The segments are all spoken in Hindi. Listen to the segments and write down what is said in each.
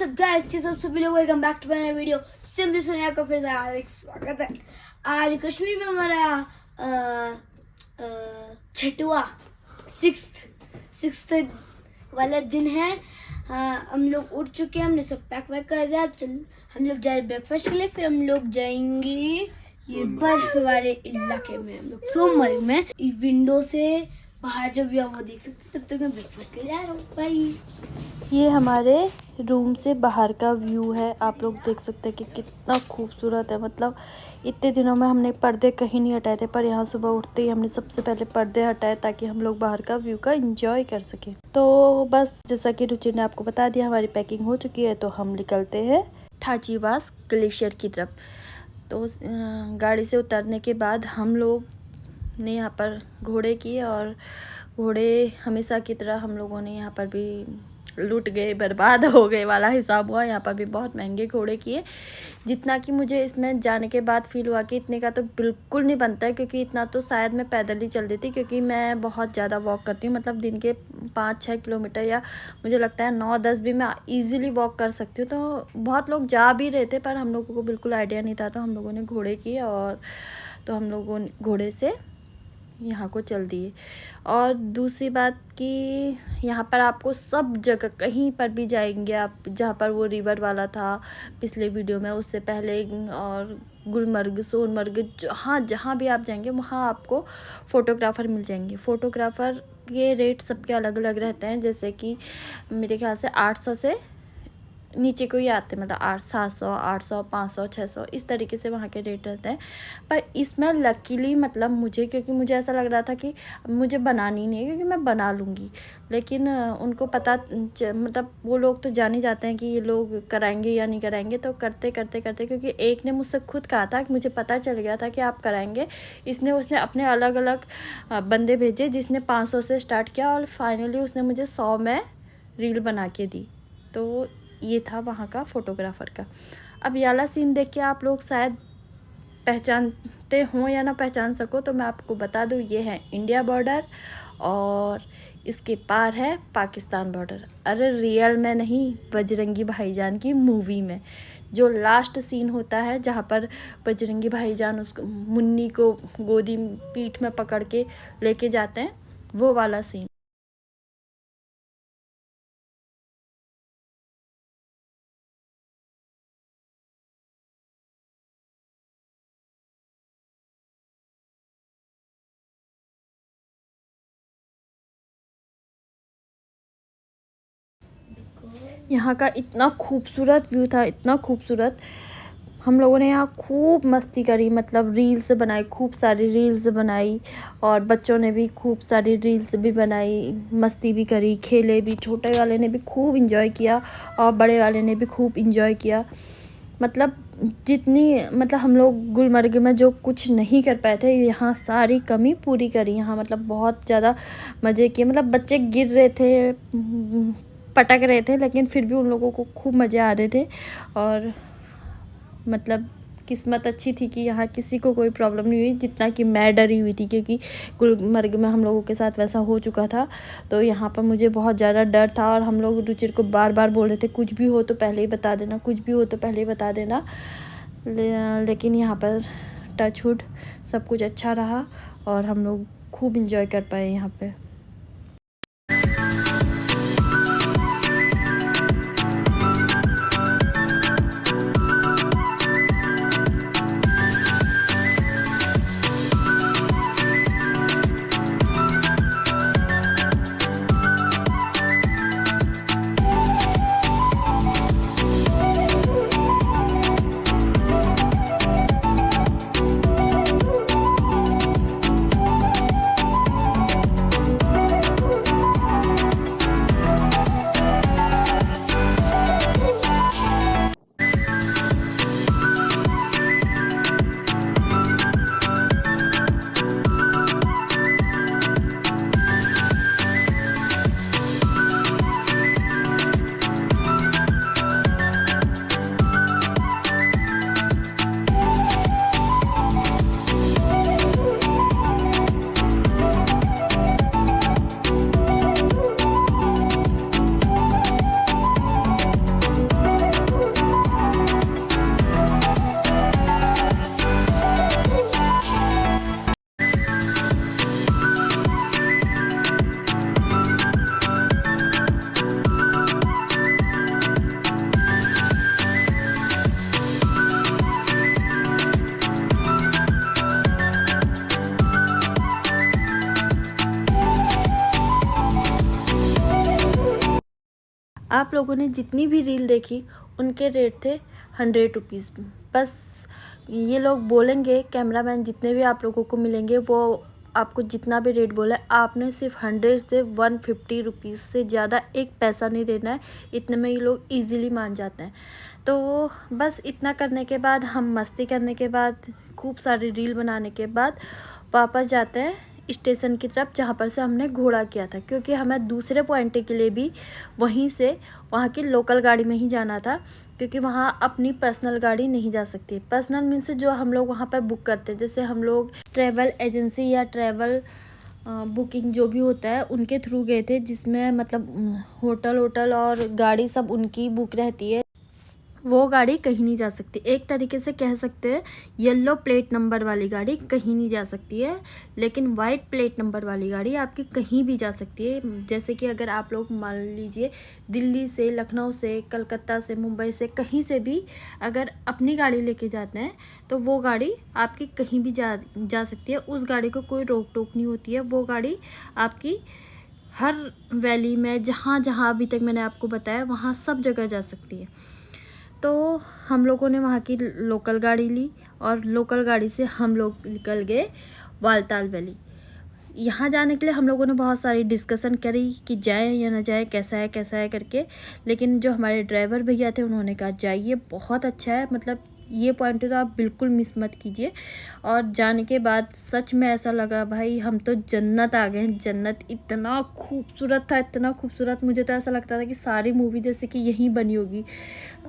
व्हाट्सअप गाइस के सब सभी लोग welcome back to my video. Simply Sonia का फिर से हार्दिक स्वागत है। आज कश्मीर में हमारा छठवां सिक्स्थ वाला दिन है। हम लोग उठ चुके हैं, हमने सब पैक वैक कर दिया। हम लोग जा रहे ब्रेकफास्ट के लिए, फिर हम लोग जाएंगे ये बर्फ वाले इलाके में। हम लोग सोमवार में विंडो से बाहर जब भी वो देख सकते, तब तक मैं ब्रेकफास्ट के लिए आ रहा हूँ। बाय। ये हमारे रूम से बाहर का व्यू है। आप लोग देख सकते हैं कि कितना खूबसूरत है। मतलब इतने दिनों में हमने पर्दे कहीं नहीं हटाए थे, पर यहाँ सुबह उठते ही हमने सबसे पहले पर्दे हटाए ताकि हम लोग बाहर का व्यू का एंजॉय कर सकें। तो बस जैसा कि रुचि ने आपको बता दिया, हमारी पैकिंग हो चुकी है, तो हम निकलते हैं थाचीवास ग्लेशियर की तरफ। तो गाड़ी से उतरने के बाद हम लोग ने यहाँ पर घोड़े किए, और घोड़े हमेशा की तरह हम लोगों ने यहाँ पर भी लूट गए, बर्बाद हो गए वाला हिसाब हुआ। यहाँ पर भी बहुत महंगे घोड़े किए, जितना कि मुझे इसमें जाने के बाद फील हुआ कि इतने का तो बिल्कुल नहीं बनता है, क्योंकि इतना तो शायद मैं पैदल ही चल देती, क्योंकि मैं बहुत ज़्यादा वॉक करती हूँ। मतलब दिन के 5-6 किलोमीटर, या मुझे लगता है 9-10 भी मैं ईज़िली वॉक कर सकती हूँ। तो बहुत लोग जा भी रहे थे, पर हम लोगों को बिल्कुल आइडिया नहीं था, तो हम लोगों ने घोड़े किए, और तो हम लोगों ने घोड़े से यहाँ को चल दिए। और दूसरी बात कि यहाँ पर आपको सब जगह कहीं पर भी जाएंगे आप, जहाँ पर वो रिवर वाला था पिछले वीडियो में, उससे पहले, और गुलमर्ग, सोनमर्ग, जहाँ भी आप जाएंगे वहाँ आपको फ़ोटोग्राफ़र मिल जाएंगे। फ़ोटोग्राफ़र के रेट सबके अलग अलग रहते हैं, जैसे कि मेरे ख्याल से 800 से नीचे को ही आते हैं। मतलब 700, 800, 500, 600 इस तरीके से वहाँ के रेट रहते हैं। पर इसमें लकीली मतलब मुझे, क्योंकि मुझे ऐसा लग रहा था कि मुझे बनानी नहीं है, क्योंकि मैं बना लूँगी, लेकिन उनको पता, मतलब वो लोग तो जान ही जाते हैं कि ये लोग कराएंगे या नहीं कराएंगे। तो करते करते करते, क्योंकि एक ने मुझसे खुद कहा था कि मुझे पता चल गया था कि आप कराएंगे, उसने अपने अलग अलग बंदे भेजे, जिसने 500 से स्टार्ट किया, और फाइनली उसने मुझे 100 में रील बना के दी। तो ये था वहाँ का फ़ोटोग्राफ़र का। अब ये वाला सीन देख के आप लोग शायद पहचानते हों या ना पहचान सको, तो मैं आपको बता दूँ, ये है इंडिया बॉर्डर, और इसके पार है पाकिस्तान बॉर्डर। अरे रियल में नहीं, बजरंगी भाईजान की मूवी में जो लास्ट सीन होता है, जहाँ पर बजरंगी भाईजान उसको, मुन्नी को गोदी पीठ में पकड़ के लेके जाते हैं, वो वाला सीन। यहाँ का इतना खूबसूरत व्यू था, इतना खूबसूरत। हम लोगों ने यहाँ खूब मस्ती करी, मतलब रील्स बनाई, खूब सारी रील्स बनाई, और बच्चों ने भी खूब सारी रील्स भी बनाई, मस्ती भी करी, खेले भी। छोटे वाले ने भी खूब इंजॉय किया, और बड़े वाले ने भी खूब इंजॉय किया। मतलब मतलब हम लोग गुलमर्ग में जो कुछ नहीं कर पाए थे, यहाँ सारी कमी पूरी करी। यहाँ मतलब बहुत ज़्यादा मज़े किए। मतलब बच्चे गिर रहे थे, पटक रहे थे, लेकिन फिर भी उन लोगों को खूब मज़े आ रहे थे। और मतलब किस्मत अच्छी थी कि यहाँ किसी को कोई प्रॉब्लम नहीं हुई, जितना कि मैं डरी हुई थी, क्योंकि गुलमर्ग में हम लोगों के साथ वैसा हो चुका था। तो यहाँ पर मुझे बहुत ज़्यादा डर था, और हम लोग रुचिर को बार बार बोल रहे थे, कुछ भी हो तो पहले ही बता देना, कुछ भी हो तो पहले ही बता देना। लेकिन यहाँ पर टचवुड सब कुछ अच्छा रहा, और हम लोग खूब इंजॉय कर पाए यहाँ पे। आप लोगों ने जितनी भी रील देखी उनके रेट थे 100 रुपीज़। बस ये लोग बोलेंगे, कैमरामैन जितने भी आप लोगों को मिलेंगे वो आपको जितना भी रेट बोला है आपने सिर्फ 100 से 150 रुपीज़ से ज़्यादा एक पैसा नहीं देना है। इतने में ये लोग इजीली मान जाते हैं। तो बस इतना करने के बाद, हम मस्ती करने के बाद, खूब सारी रील बनाने के बाद वापस जाते हैं स्टेशन की तरफ जहाँ पर से हमने घोड़ा किया था, क्योंकि हमें दूसरे पॉइंट के लिए भी वहीं से वहाँ की लोकल गाड़ी में ही जाना था, क्योंकि वहाँ अपनी पर्सनल गाड़ी नहीं जा सकती। पर्सनल मीन्स जो हम लोग वहाँ पर बुक करते हैं, जैसे हम लोग ट्रैवल एजेंसी या ट्रैवल बुकिंग जो भी होता है उनके थ्रू गए थे, जिसमें मतलब होटल और गाड़ी सब उनकी बुक रहती है। वो गाड़ी कहीं नहीं जा सकती। एक तरीके से कह सकते हैं येलो प्लेट नंबर वाली गाड़ी कहीं नहीं जा सकती है, लेकिन वाइट प्लेट नंबर वाली गाड़ी आपकी कहीं भी जा सकती है। जैसे कि अगर आप लोग मान लीजिए दिल्ली से, लखनऊ से, कलकत्ता से, मुंबई से, कहीं से भी अगर अपनी गाड़ी लेके जाते हैं तो वो गाड़ी आपकी कहीं भी जा सकती है। उस गाड़ी को कोई रोक टोक नहीं होती है। वो गाड़ी आपकी हर वैली में जहाँ जहाँ अभी तक मैंने आपको बताया वहाँ सब जगह जा सकती है। तो हम लोगों ने वहाँ की लोकल गाड़ी ली और लोकल गाड़ी से हम लोग निकल गए बालताल वैली। यहाँ जाने के लिए हम लोगों ने बहुत सारी डिस्कशन करी कि जाएं या ना जाएं, कैसा है करके। लेकिन जो हमारे ड्राइवर भैया थे उन्होंने कहा जाइए, बहुत अच्छा है, मतलब ये पॉइंट तो आप बिल्कुल मिस मत कीजिए। और जाने के बाद सच में ऐसा लगा भाई हम तो जन्नत आ गए हैं। जन्नत इतना खूबसूरत था, इतना खूबसूरत, मुझे तो ऐसा लगता था कि सारी मूवी जैसे कि यहीं बनी होगी।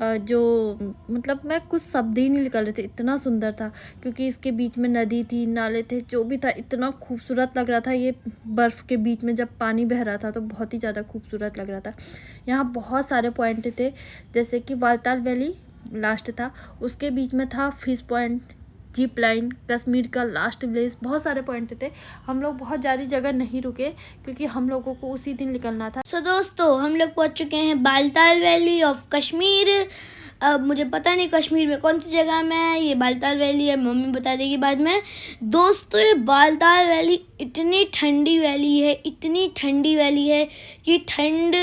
जो मतलब मैं कुछ शब्द ही नहीं निकल रहे थे, इतना सुंदर था। क्योंकि इसके बीच में नदी थी, नाले थे, जो भी था इतना खूबसूरत लग रहा था। ये बर्फ़ के बीच में जब पानी बह रहा था तो बहुत ही ज़्यादा खूबसूरत लग रहा था। यहाँ बहुत सारे पॉइंट थे, जैसे कि बालताल वैली लास्ट था, उसके बीच में था fish point, zip line, Kashmir का लास्ट विलेज, बहुत सारे पॉइंट थे। हम लोग बहुत ज़्यादा जगह नहीं रुके क्योंकि हम लोगों को उसी दिन निकलना था। सो दोस्तों हम लोग पहुंच चुके हैं बालताल वैली ऑफ कश्मीर। अब मुझे पता नहीं कश्मीर में कौन सी जगह में है, ये बालताल वैली है, मम्मी बता देगी बाद में। दोस्तों ये बालताल वैली इतनी ठंडी वैली है, इतनी ठंडी वैली है कि ठंड,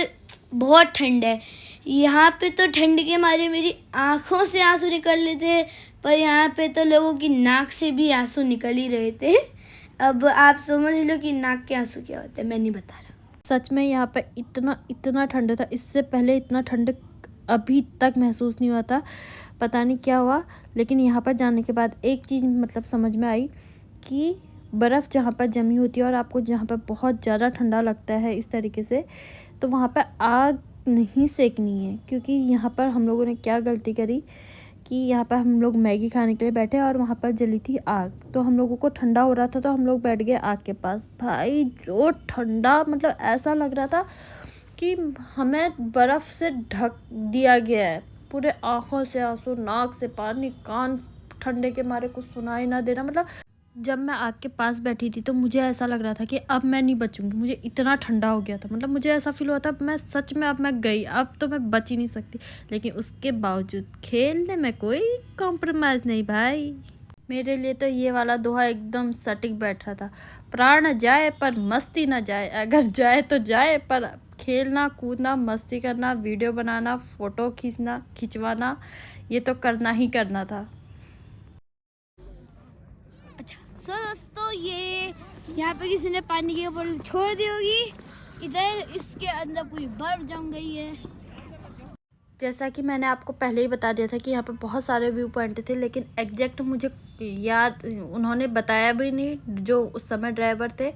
बहुत ठंड है यहाँ पे। तो ठंड के मारे मेरी आँखों से आंसू निकल रहे थे, पर यहाँ पे तो लोगों की नाक से भी आंसू निकल ही रहे थे। अब आप समझ लो कि नाक के आंसू क्या होते हैं, मैं नहीं बता रहा। सच में यहाँ पे इतना ठंड था, इससे पहले इतना ठंड अभी तक महसूस नहीं हुआ था, पता नहीं क्या हुआ। लेकिन यहाँ पर जाने के बाद एक चीज़ मतलब समझ में आई कि बर्फ़ जहाँ पर जमी होती है और आपको जहाँ पर बहुत ज़्यादा ठंडा लगता है इस तरीके से, तो वहाँ पर आग नहीं सेकनी है। क्योंकि यहाँ पर हम लोगों ने क्या गलती करी कि यहाँ पर हम लोग मैगी खाने के लिए बैठे और वहाँ पर जली थी आग, तो हम लोगों को ठंडा हो रहा था तो हम लोग बैठ गए आग के पास। भाई जो ठंडा, मतलब ऐसा लग रहा था कि हमें बर्फ़ से ढक दिया गया है। पूरे आँखों से आंसू, नाक से पानी, कान ठंडे के मारे कुछ सुनाई ना देना। मतलब जब मैं आग के पास बैठी थी तो मुझे ऐसा लग रहा था कि अब मैं नहीं बचूंगी, मुझे इतना ठंडा हो गया था। मतलब मुझे ऐसा फील हुआ था मैं सच में अब मैं गई, अब तो मैं बच ही नहीं सकती। लेकिन उसके बावजूद खेलने में कोई कॉम्प्रोमाइज़ नहीं भाई। मेरे लिए तो ये वाला दोहा एकदम सटीक बैठ रहा था, प्राण जाए पर मस्ती ना जाए। अगर जाए तो जाए, पर खेलना, कूदना, मस्ती करना, वीडियो बनाना, फ़ोटो खिंचवाना, ये तो करना ही करना था। अच्छा सो दोस्तों ये यहाँ पे किसी ने पानी की बोतल छोड़ दी होगी, इधर इसके अंदर पूरी बर्फ जम गई है। जैसा कि मैंने आपको पहले ही बता दिया था कि यहाँ पे बहुत सारे व्यू पॉइंट थे, लेकिन एग्जैक्ट मुझे याद उन्होंने बताया भी नहीं जो उस समय ड्राइवर थे,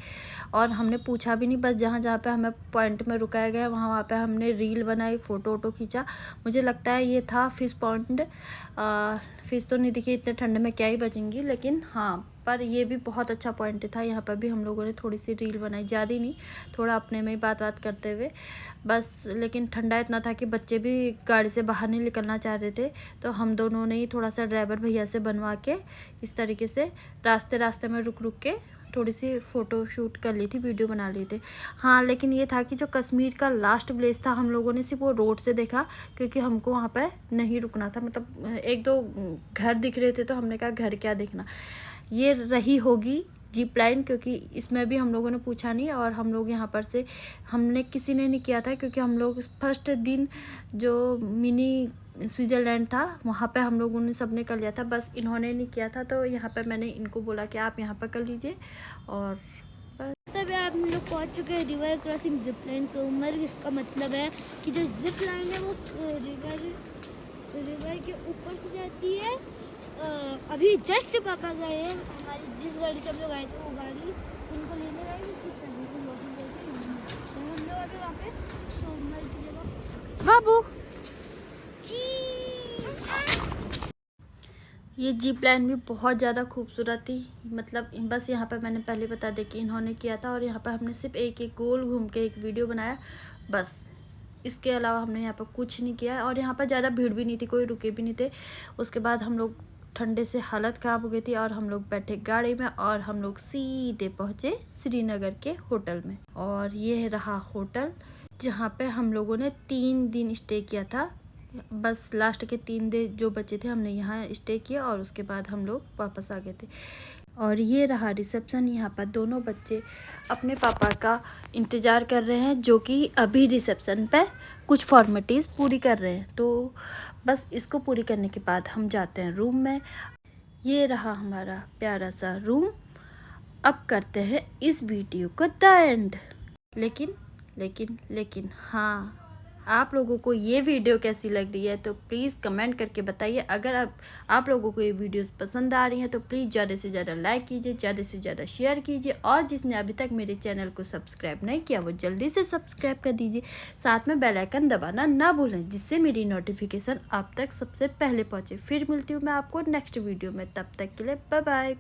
और हमने पूछा भी नहीं। बस जहाँ जहाँ पे हमें पॉइंट में रुकाया गया वहाँ वहाँ पे हमने रील बनाई, फ़ोटो वोटो खींचा। मुझे लगता है ये था फिश पॉइंट। फ़िश तो नहीं दिखी, इतने ठंड में क्या ही बचेंगी, लेकिन हाँ, पर ये भी बहुत अच्छा पॉइंट था। यहाँ पर भी हम लोगों ने थोड़ी सी रील बनाई, ज़्यादा नहीं, थोड़ा अपने में ही बात करते हुए बस। लेकिन ठंडा इतना था कि बच्चे भी गाड़ी से बाहर नहीं निकलना चाह रहे थे, तो हम दोनों ने ही थोड़ा सा ड्राइवर भैया से बनवा के इस तरीके से रास्ते में रुक के थोड़ी सी फ़ोटो शूट कर ली थी, वीडियो बना लिए थे। हाँ, लेकिन ये था कि जो कश्मीर का लास्ट विलेज था हम लोगों ने सिर्फ वो रोड से देखा, क्योंकि हमको वहाँ पे नहीं रुकना था। मतलब एक दो घर दिख रहे थे तो हमने कहा घर क्या देखना। ये रही होगी जिप लाइन, क्योंकि इसमें भी हम लोगों ने पूछा नहीं और हम लोग यहाँ पर से हमने किसी ने नहीं किया था, क्योंकि हम लोग फर्स्ट दिन जो मिनी स्विट्ज़रलैंड था वहाँ पे हम लोगों ने सबने कर लिया था, बस इन्होंने नहीं किया था। तो यहाँ पे मैंने इनको बोला कि आप यहाँ पर कर लीजिए। और तब आप लोग पहुँच चुके हैं river crossing zip line Sonamarg. इसका मतलब है कि जो जिप लाइन है वो रिवर के ऊपर से जाती है। अभी जस्ट पापा गए हैं, हमारी जिस गाड़ी से हम लोग आए थे वो गाड़ी उनको लेने आएगी, तो हम लोग अभी वहाँ पे सोनमर्ग की जगह बाबू ये जिप लाइन भी बहुत ज़्यादा खूबसूरत थी। मतलब बस यहाँ पर मैंने पहले बता दें कि इन्होंने किया था और यहाँ पर हमने सिर्फ एक गोल घूम के एक वीडियो बनाया, बस इसके अलावा हमने यहाँ पर कुछ नहीं किया। और यहाँ पर ज़्यादा भीड़ भी नहीं थी, कोई रुके भी नहीं थे। उसके बाद हम लोग ठंडे से हालत ख़राब हो गई थी और हम लोग बैठे गाड़ी में और हम लोग सीधे पहुँचे श्रीनगर के होटल में। और ये रहा होटल जहाँ पे हम लोगों ने 3 दिन स्टे किया था। बस लास्ट के 3 दिन जो बचे थे हमने यहाँ स्टे किया और उसके बाद हम लोग वापस आ गए थे। और ये रहा रिसेप्शन। यहाँ पर दोनों बच्चे अपने पापा का इंतज़ार कर रहे हैं, जो कि अभी रिसेप्शन पे कुछ फॉर्मेलिटीज़ पूरी कर रहे हैं। तो बस इसको पूरी करने के बाद हम जाते हैं रूम में। ये रहा हमारा प्यारा सा रूम। अब करते हैं इस वीडियो को द एंड। लेकिन हाँ, आप लोगों को ये वीडियो कैसी लग रही है तो प्लीज़ कमेंट करके बताइए। अगर आप लोगों को ये वीडियोस पसंद आ रही हैं तो प्लीज़ ज़्यादा से ज़्यादा लाइक कीजिए, ज़्यादा से ज़्यादा शेयर कीजिए। और जिसने अभी तक मेरे चैनल को सब्सक्राइब नहीं किया वो जल्दी से सब्सक्राइब कर दीजिए। साथ में बेल आइकन दबाना ना भूलें, जिससे मेरी नोटिफिकेशन आप तक सबसे पहले पहुँचे। फिर मिलती हूँ मैं आपको नेक्स्ट वीडियो में, तब तक के लिए बाय बाय।